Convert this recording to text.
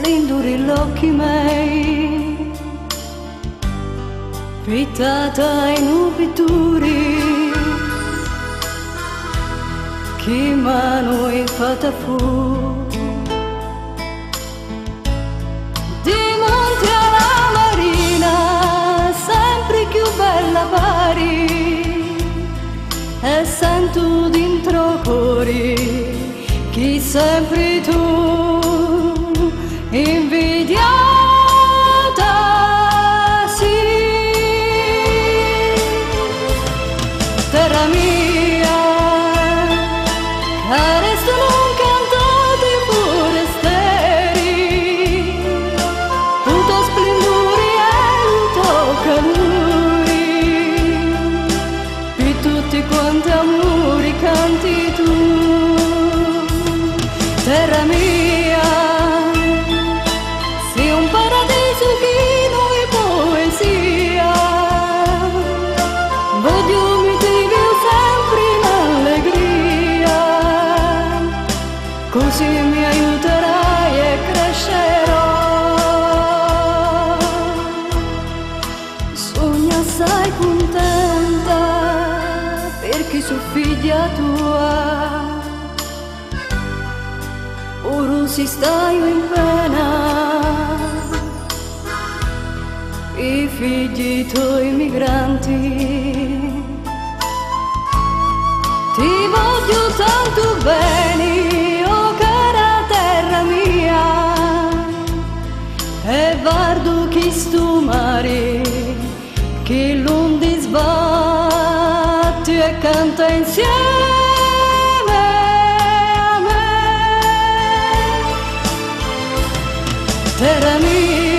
splendori gli occhi miei, pittata in upituri, che mano è fatta fu, di monte alla marina, sempre più bella pari, e sento dentro cuore che sempre tu invidiata sì. Terra mia, che restano incantate forestieri, tutto splendore e tutto calore, per tutti quanti amori canti tu. Terra mia, sei un paradiso pieno di poesia, voglio mi vivo sempre in allegria, così mi aiuterai e crescerò. Sogno assai contenta perché sono figlia tua, ora si stai in pena, i figli tuoi migranti. Ti voglio tanto bene, oh cara terra mia, e guardo che sto mare, che l'onde sbatte e canta insieme. Terra mia,